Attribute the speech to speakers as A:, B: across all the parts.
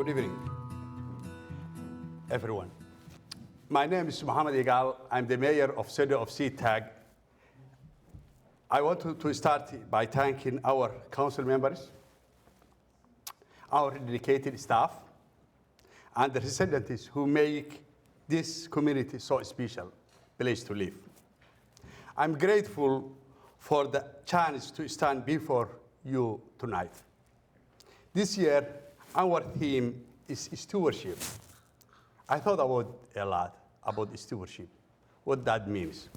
A: Good evening, everyone. My name is Mayor Egal. I'm the mayor of City of SeaTac. I want to start by thanking our council members, our dedicated staff, and the residents who make this community so special place to live. I'm grateful for the chance to stand before you tonight. This year, our theme is stewardship. I thought about a lot about stewardship, what that means.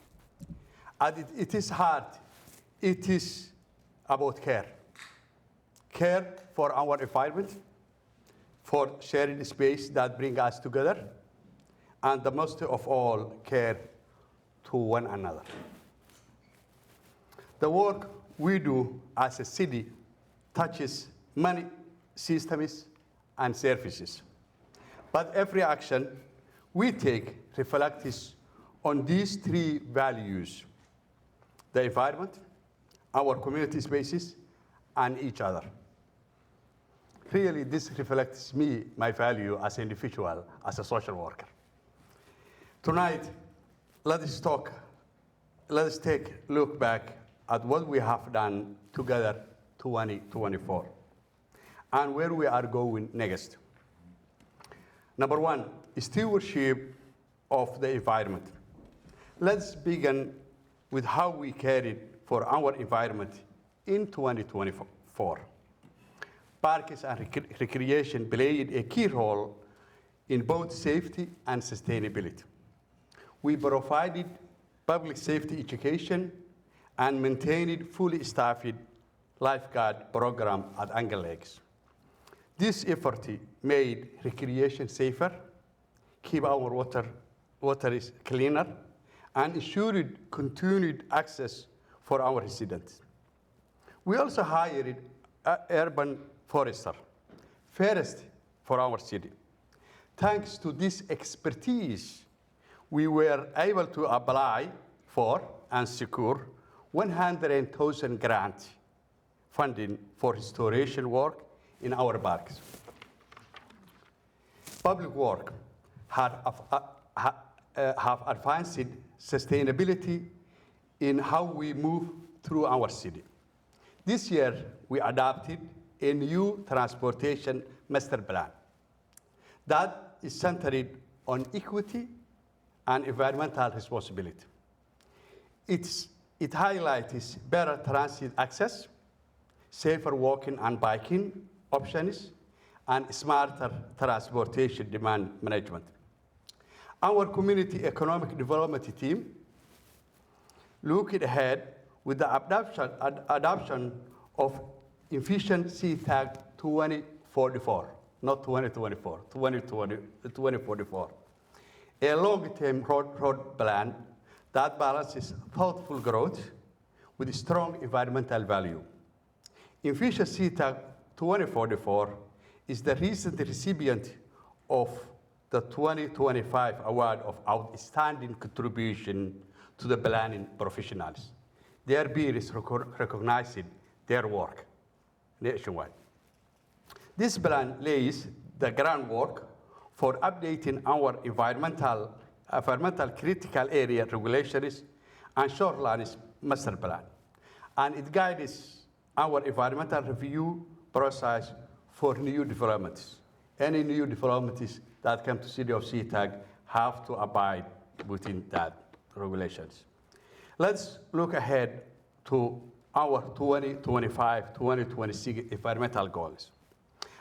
A: And it is hard. It is about care. Care for our environment, for sharing space that bring us together, and the most of all, care to one another. The work we do as a city touches many systems and services. But every action we take reflects on these three values: the environment, our community spaces, and each other. Really, this reflects me, my value as an individual, as a social worker. Tonight, let us take a look back at what we have done together 2024 and where we are going next. Number one, stewardship of the environment. Let's begin with how we cared for our environment in 2024. Parks and recreation played a key role in both safety and sustainability. We provided public safety education and maintained fully staffed lifeguard program at Angle Lakes. This effort made recreation safer, keep our water is cleaner, and ensured continued access for our residents. We also hired an urban forester, first for our city. Thanks to this expertise, we were able to apply for and secure 100,000 grant funding for restoration work in our parks. Public work have advanced sustainability in how we move through our city. This year, we adopted a new transportation master plan that is centered on equity and environmental responsibility. It highlights better transit access, safer walking and biking options, and smarter transportation demand management. Our community economic development team looked ahead with the adoption of efficient SeaTac 2044, not 2024, 2044, a long-term road plan that balances thoughtful growth with strong environmental value. Efficient SeaTac 2044 is the recent recipient of the 2025 Award of Outstanding Contribution to the Planning Professionals. Their peers recognizing their work nationwide. This plan lays the groundwork for updating our environmental critical area regulations and shoreline master plan. And it guides our environmental review process for new developments. Any new developments that come to City of SeaTac have to abide within that regulations. Let's look ahead to our 2025-2026 environmental goals.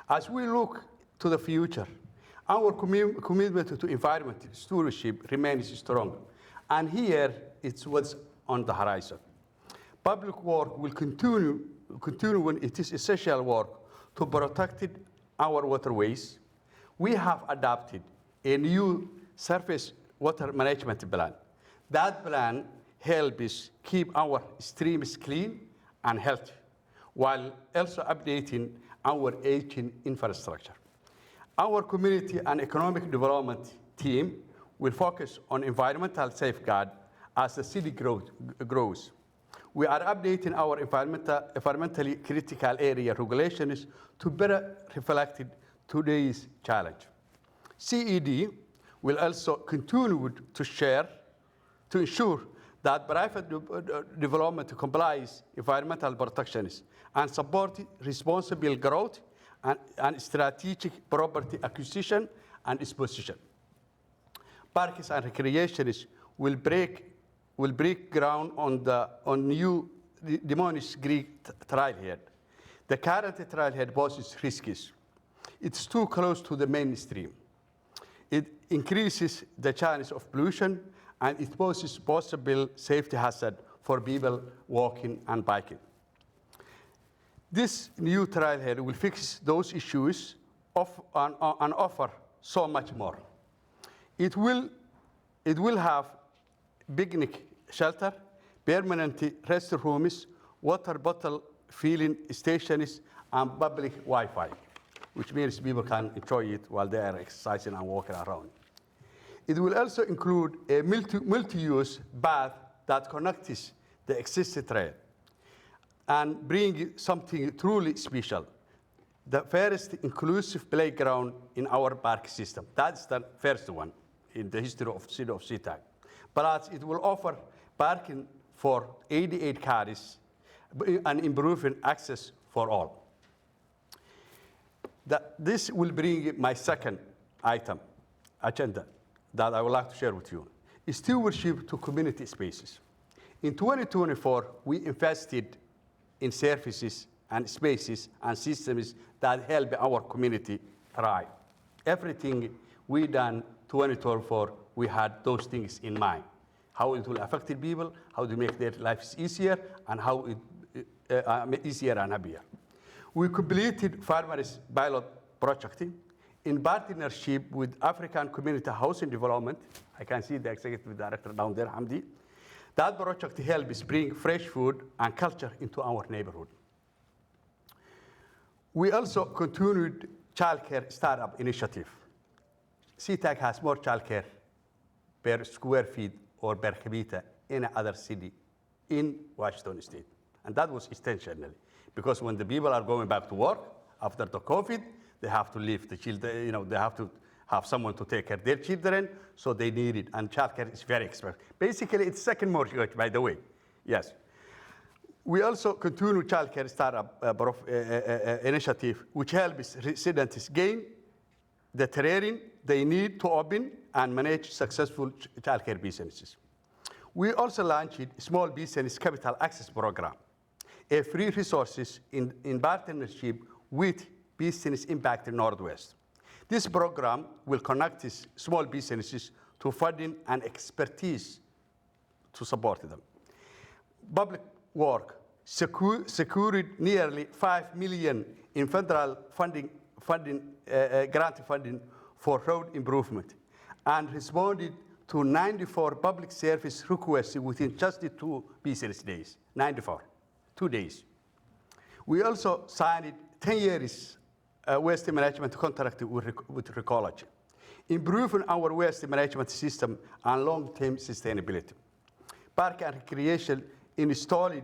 A: As we look to the future, our commitment to environment stewardship remains strong, and here it's what's on the horizon. Public work will continue when it is essential work to protect our waterways. We have adopted a new surface water management plan. That plan helps keep our streams clean and healthy, while also updating our aging infrastructure. Our community and economic development team will focus on environmental safeguard as the city grows. We are updating our environmentally critical area regulations to better reflect today's challenge. CED will also continue to ensure that private development complies environmental protections and support responsible growth and strategic property acquisition and disposition. Parks and recreationists will break ground on new demolished Greek trailhead. The current trailhead poses risks. It's too close to the mainstream. It increases the chance of pollution, and it poses possible safety hazard for people walking and biking. This new trailhead will fix those issues and offer so much more. It will have picnic shelter, permanent restrooms, water bottle filling stations, and public Wi-Fi, which means people can enjoy it while they are exercising and walking around. It will also include a multi-use path that connects the existing trail and bring something truly special, the first inclusive playground in our park system. That's the first one in the history of the city of SeaTac. Plus, it will offer parking for 88 cars and improving access for all. This will bring my second item, agenda, that I would like to share with you, is stewardship to community spaces. In 2024, we invested in services and spaces and systems that help our community thrive. Everything we done 2024, we had those things in mind. How it will affect the people, how to make their lives easier, and how easier and happier. We completed farmers pilot project in partnership with African Community Housing Development. I can see the executive director down there, Hamdi. That project helps bring fresh food and culture into our neighborhood. We also continued childcare startup initiative. SeaTac has more childcare per square feet or per capita in another city in Washington State. And that was intentionally, because when the people are going back to work after the COVID, they have to leave the children, they have to have someone to take care of their children, so they need it, and childcare is very expensive. Basically, it's second mortgage, by the way, yes. We also continue childcare startup initiative, which helps residents gain the training they need to open and manage successful childcare businesses. We also launched Small Business Capital Access Program, a free resources in partnership with Business Impact Northwest. This program will connect small businesses to funding and expertise to support them. Public Work secured nearly $5 million in federal grant funding for road improvement and responded to 94 public service requests within just 2 business days. 94, 2 days. We also signed 10 years waste management contract with Recology, improving our waste management system and long-term sustainability. Park and Recreation installed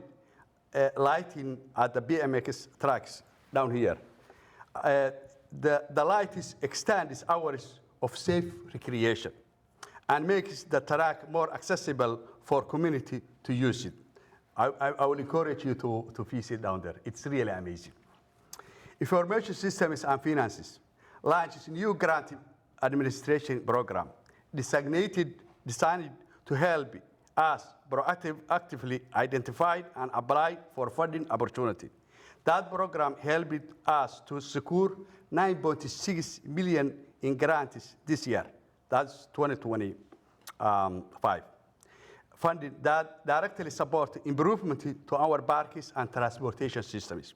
A: lighting at the BMX tracks down here. The light extends hours of safe recreation and makes the track more accessible for community to use it. I will encourage you to visit down there. It's really amazing. Information Systems and Finances launches new grant administration program designed to help us proactively identify and apply for funding opportunity. That program helped us to secure $9.6 million in grants this year. That's 2025. Funding that directly support improvement to our parks and transportation systems.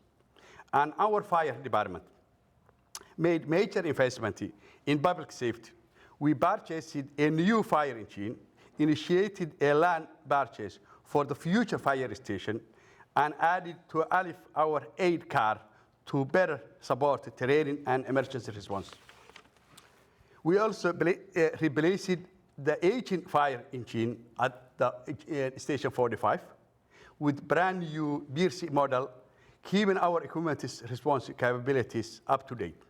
A: And our fire department made major investment in public safety. We purchased a new fire engine, initiated a land purchase for the future fire station, and added to our 8 car to better support training and emergency response. We also replaced the aging fire engine at the Station 45 with brand new BRC model, keeping our equipment's response capabilities up to date.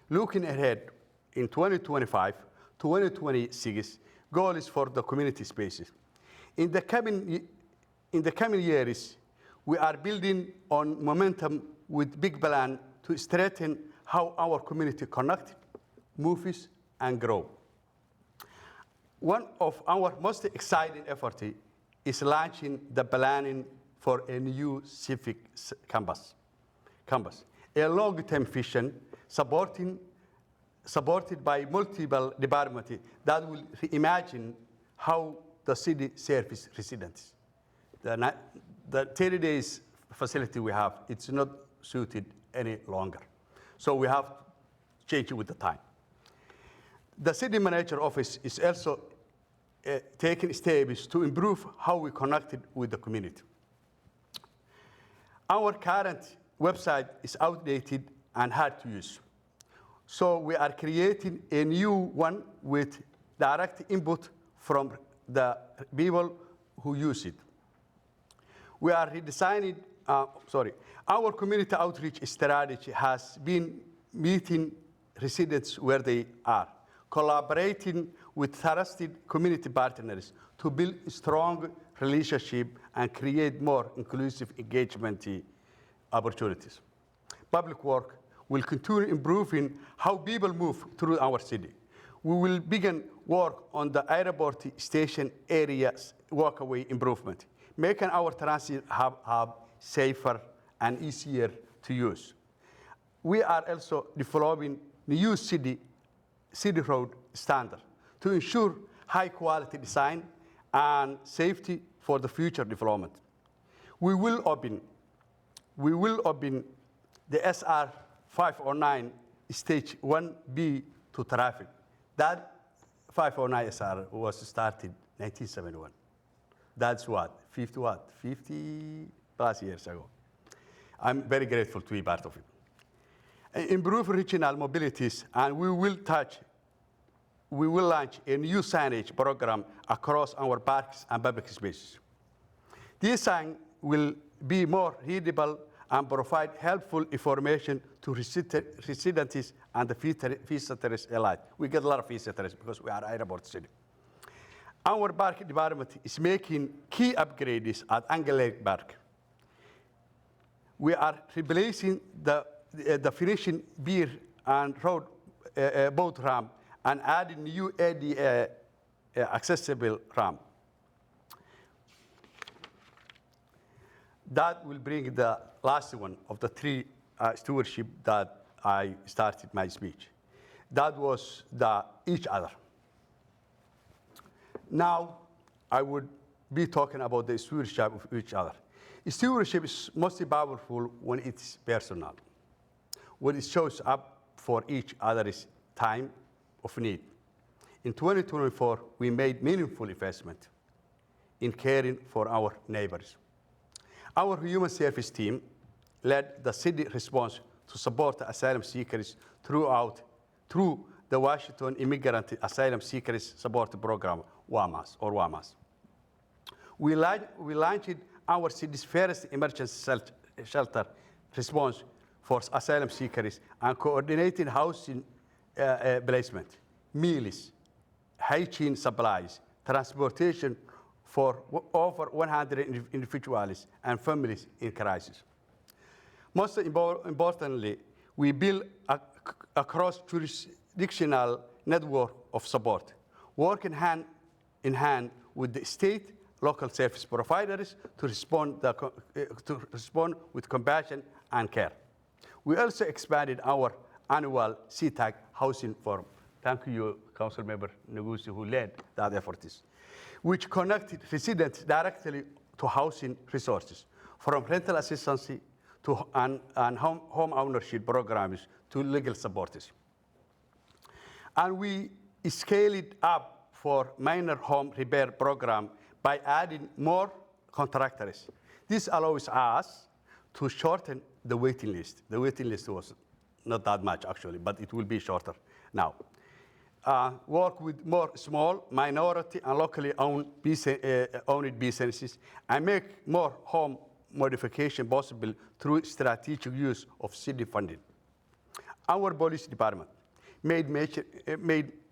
A: Looking ahead in 2025, 2026, goal is for the community spaces. In the coming years, we are building on momentum with big plan to strengthen how our community connect, moves, and grow. One of our most exciting efforts is launching the planning for a new civic campus, a long-term vision supported by multiple departments that will reimagine how the city serves residents. The 30 days facility we have, it's not suited any longer. So we have to change it with the time. The city manager office is also taking steps to improve how we connected with the community. Our current website is outdated and hard to use. So we are creating a new one with direct input from the people who use it. We are redesigning, our community outreach strategy has been meeting residents where they are, collaborating with trusted community partners to build a strong relationship and create more inclusive engagement opportunities. Public work will continue improving how people move through our city. We will begin work on the airport station areas walkway improvement, making our transit hub safer and easier to use. We are also developing new city road standard to ensure high quality design and safety for the future development. We will open the SR 509 stage 1B to traffic. That 509 SR was started 1971. That's what, 50 plus years ago. I'm very grateful to be part of it. Improve regional mobilities, and we will launch a new signage program across our parks and public spaces. This sign will be more readable and provide helpful information to residents and the visitors alike. We get a lot of visitors because we are an airport city. Our park department is making key upgrades at Angle Lake Park. We are replacing the finishing pier and road boat ramp and adding new ADA accessible ramp. That will bring the last one of the three stewardship that I started my speech. That was the each other. Now, I would be talking about the stewardship of each other. Stewardship is most powerful when it's personal, when it shows up for each other's time of need. In 2024, we made meaningful investment in caring for our neighbors. Our human service team led the city response to support asylum seekers through the Washington Immigrant Asylum Seekers Support Program, WAMAS. We launched our city's first emergency shelter response for asylum seekers and coordinated housing placement, meals, hygiene supplies, transportation for over 100 individuals and families in crisis. Most importantly, we built a cross-jurisdictional network of support, working hand in hand with the state, local service providers to respond with compassion and care. We also expanded our annual SeaTac housing forum. Thank you, Council Member Ngusi, who led that effort, which connected residents directly to housing resources, from rental assistance to and home ownership programs to legal supports. And we scaled it up for minor home repair program by adding more contractors. This allows us to shorten the waiting list. The waiting list was not that much, actually, but it will be shorter now. Work with more small, minority, and locally owned businesses, and make more home modification possible through strategic use of city funding. Our police department made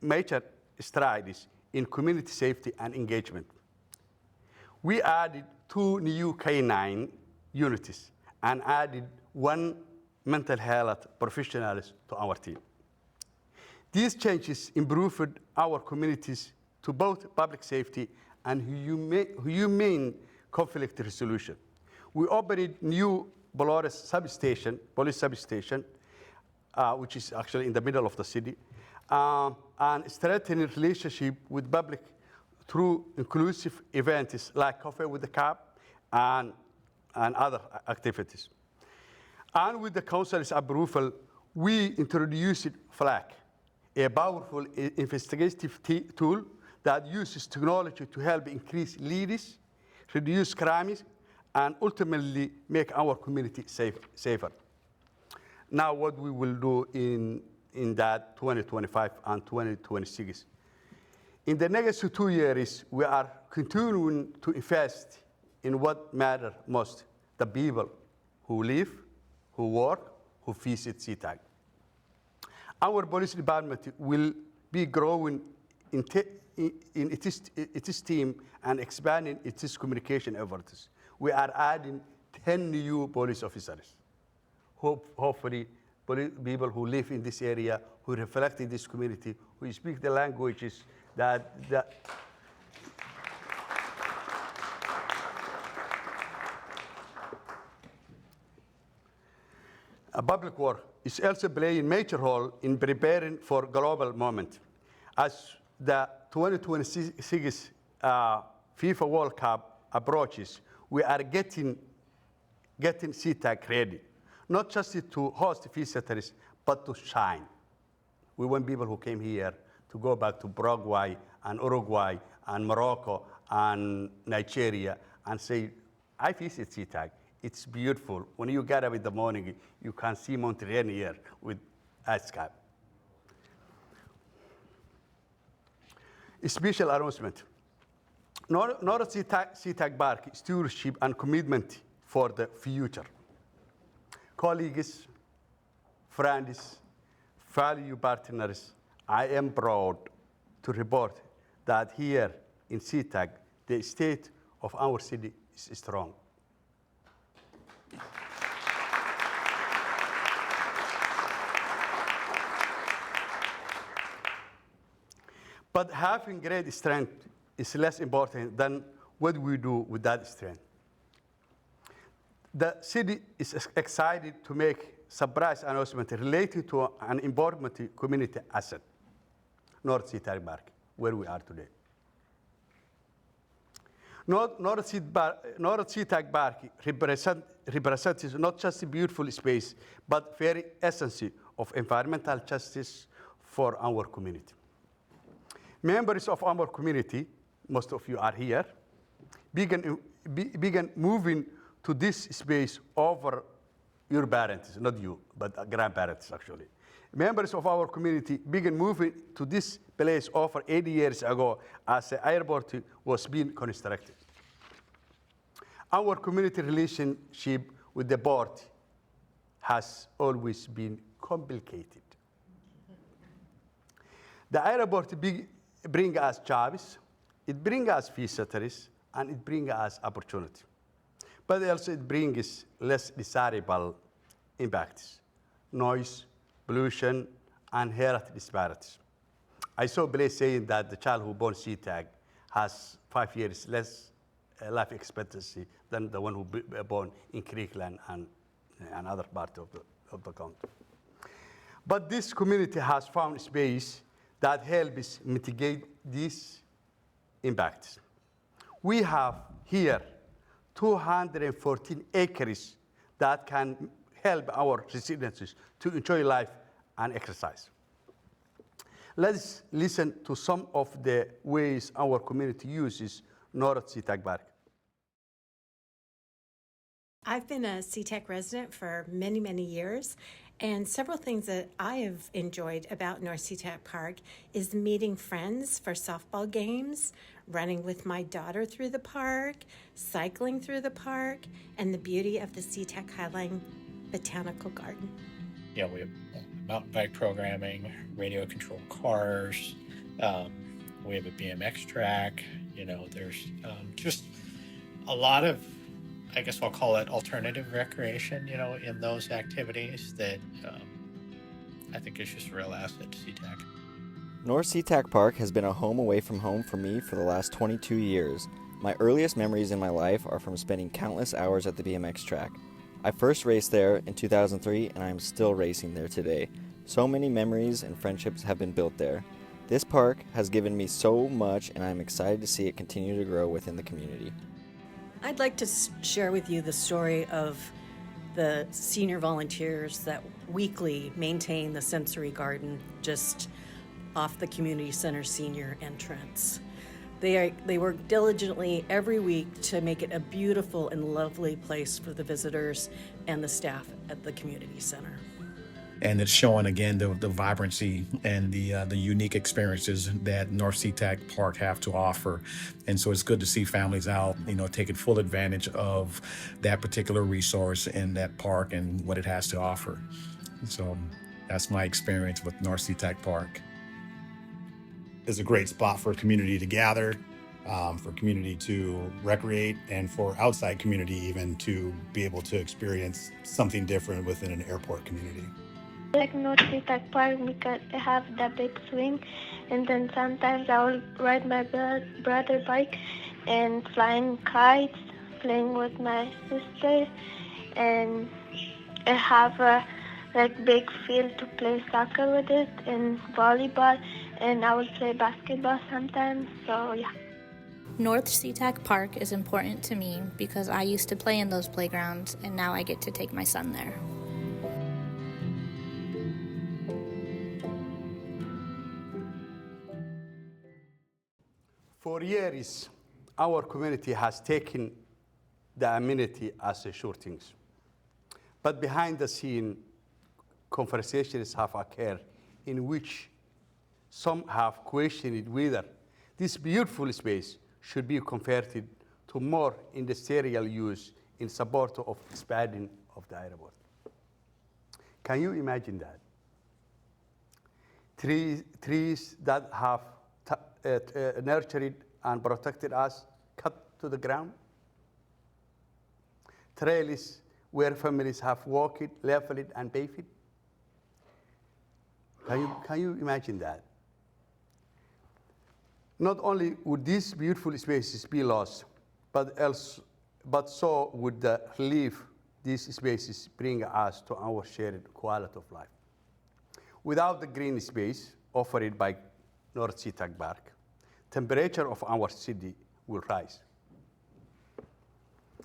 A: major strides in community safety and engagement. We added 2 new K9 units and added 1 mental health professional to our team. These changes improved our communities to both public safety and humane conflict resolution. We opened new police substation, which is actually in the middle of the city, and strengthening relationship with public through inclusive events like Coffee with the Cup and other activities. And with the council's approval, we introduced FLAG, a powerful investigative tool that uses technology to help increase leads, reduce crimes, and ultimately make our community safer. Now what we will do in that 2025 and 2026. In the next 2 years, we are continuing to invest in what matters most, the people who live, who work, who visit SeaTac. Our police department will be growing in its team and expanding its communication efforts. We are adding 10 new police officers. Hopefully, people who live in this area, who reflect in this community, who speak the languages that a public work is also playing a major role in preparing for global moment. As the 2026 FIFA World Cup approaches, we are getting SeaTac ready, not just to host visitors, but to shine. We want people who came here to go back to Paraguay and Uruguay and Morocco and Nigeria and say, I visit SeaTac. It's beautiful. When you get up in the morning, you can see Mount Rainier with ice cap. A special announcement. North SeaTac Park stewardship and commitment for the future. Colleagues, friends, value partners, I am proud to report that here in SeaTac, the state of our city is strong. But having great strength is less important than what we do with that strength. The city is excited to make surprise announcement related to an important community asset, North SeaTac Park, where we are today. North SeaTac Park represents not just a beautiful space, but very essence of environmental justice for our community. Members of our community, most of you are here, began moving to this space over your parents, not you, but grandparents actually. Members of our community began moving to this place over 80 years ago as the airport was being constructed. Our community relationship with the port has always been complicated. The airport brings us jobs, it brings us visitors, and it brings us opportunity. But also it brings less desirable impacts, noise, pollution, and health disparities. I saw Blaise saying that the child who born SeaTac has 5 years less life expectancy than the one who born in Creekland and another part of the country. But this community has found space that helps mitigate these impacts. We have here 214 acres that can help our residents to enjoy life and exercise. Let's listen to some of the ways our community uses North SeaTac Park.
B: I've been a SeaTac resident for many, many years, and several things that I have enjoyed about North SeaTac Park is meeting friends for softball games, running with my daughter through the park, cycling through the park, and the beauty of the SeaTac Highline Botanical Garden.
C: Yeah, we have mountain bike programming, radio controlled cars. Um, we have a BMX track. There's just a lot of, I guess I'll call it alternative recreation, in those activities that I think is just a real asset to SeaTac.
D: North SeaTac Park has been a home away from home for me for the last 22 years. My earliest memories in my life are from spending countless hours at the BMX track. I first raced there in 2003 and I am still racing there today. So many memories and friendships have been built there. This park has given me so much and I am excited to see it continue to grow within the community.
E: I'd like to share with you the story of the senior volunteers that weekly maintain the sensory garden just off the community center senior entrance. They work diligently every week to make it a beautiful and lovely place for the visitors and the staff at the community center.
F: And it's showing again the vibrancy and the unique experiences that North SeaTac Park have to offer. And so it's good to see families out, taking full advantage of that particular resource in that park and what it has to offer. So that's my experience with North SeaTac Park.
G: It's a great spot for community to gather, for community to recreate, and for outside community even to be able to experience something different within an airport community.
H: I like North SeaTac Park because I have the big swing, and then sometimes I will ride my brother bike and flying kites, playing with my sister, and I have a big field to play soccer with it and volleyball, and I will play basketball sometimes, so yeah.
I: North SeaTac Park is important to me because I used to play in those playgrounds and now I get to take my son there.
A: For years, our community has taken the amenity as a sure things. But behind the scene, conversations have occurred in which some have questioned whether this beautiful space should be converted to more industrial use in support of expanding of the airport. Can you imagine that? Trees that have nurtured and protected us cut to the ground. Trails where families have walked, leveled, and paved. Can you imagine that? Not only would these beautiful spaces be lost, but so would the relief these spaces bring us to our shared quality of life. Without the green space offered by North SeaTac Park, temperature of our city will rise.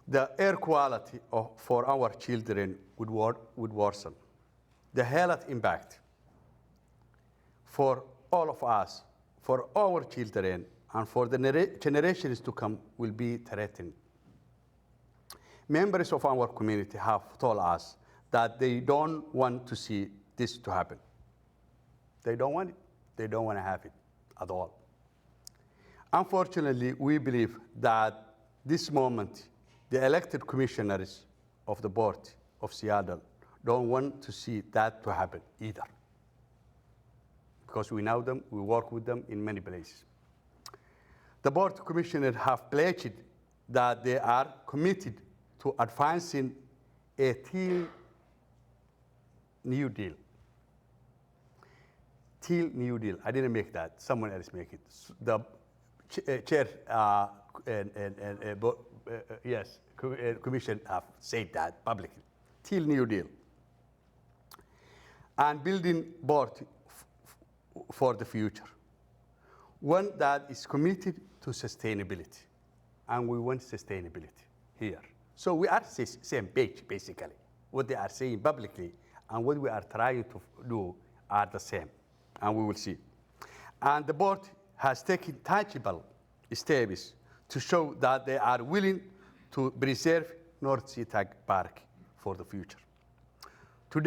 A: The air quality for our children would worsen. The health impact for all of us, for our children, and for the generations to come will be threatened. Members of our community have told us that they don't want to see this to happen. They don't want it. They don't want to have it at all. Unfortunately, we believe that this moment, the elected commissioners of the Board of Seattle don't want to see that to happen either. Because we know them, we work with them in many places. The Board of Commissioners have pledged that they are committed to advancing a Teal New Deal. Teal New Deal, I didn't make that, someone else make it. The chair commission have said that publicly. Teal New Deal. And building board for the future. One that is committed to sustainability. And we want sustainability here. So we are same page, basically. What they are saying publicly and what we are trying to do are the same. And we will see. And the board has taken tangible steps to show that they are willing to preserve North SeaTac Park for the future. To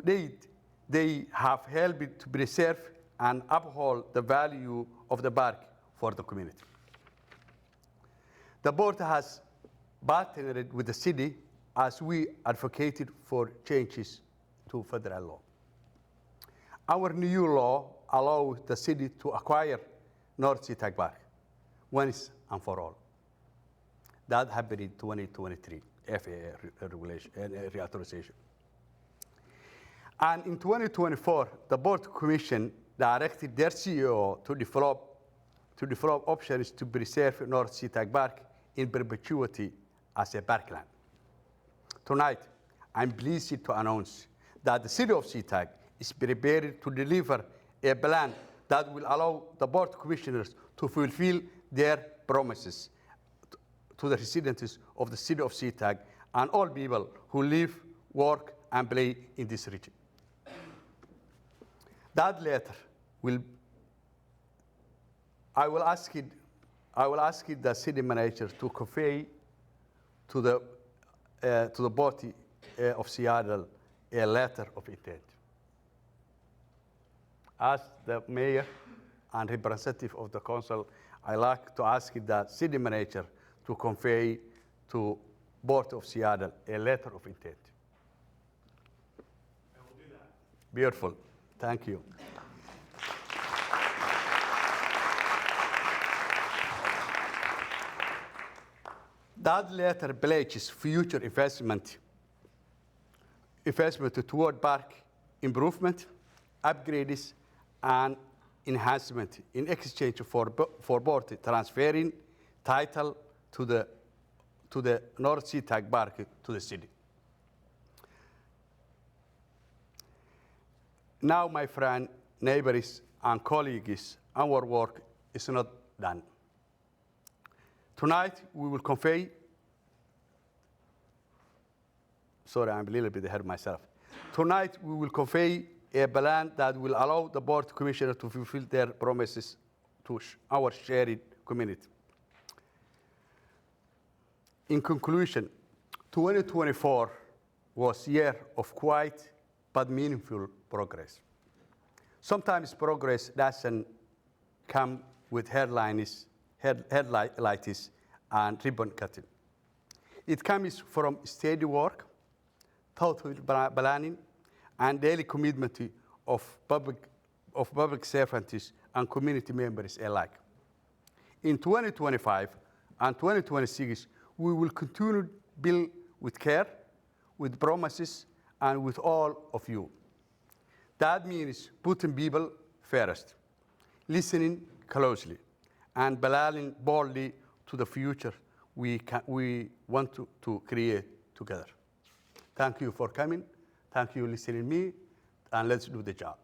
A: date, they have helped to preserve and uphold the value of the park for the community. The board has partnered with the city as we advocated for changes to federal law. Our new law allows the city to acquire North SeaTac Park once and for all. That happened in 2023, FAA regulation and reauthorization. And in 2024, the Board Commission directed their CEO to develop options to preserve North SeaTac Park in perpetuity as a parkland. Tonight, I'm pleased to announce that the City of SeaTac is prepared to deliver a plan that will allow the Board of Commissioners to fulfill their promises to the residents of the City of SeaTac and all people who live, work, and play in this region. That letter I will ask the city manager to convey to the Board of Seattle a letter of intent. As the mayor and representative of the council, I like to ask the city manager to convey to Board of Seattle a letter of intent. I will do that. Beautiful. Thank you. That letter pledges future investment toward park improvement, upgrades, and enhancement in exchange for both transferring title to the North SeaTac Park to the city. Now, my friend, neighbors, and colleagues, our work is not done. Tonight, we will convey, sorry, I'm a little bit ahead of myself. Tonight, we will convey a plan that will allow the Board of Commissioners to fulfill their promises to our shared community. In conclusion, 2024 was a year of quiet but meaningful progress. Sometimes progress doesn't come with headlights and ribbon cutting. It comes from steady work, thoughtful planning, and daily commitment of public servants and community members alike. In 2025 and 2026, we will continue to build with care, with promises, and with all of you. That means putting people first, listening closely, and planning boldly to the future we want to create together. Thank you for coming. Thank you for listening to me, and let's do the job.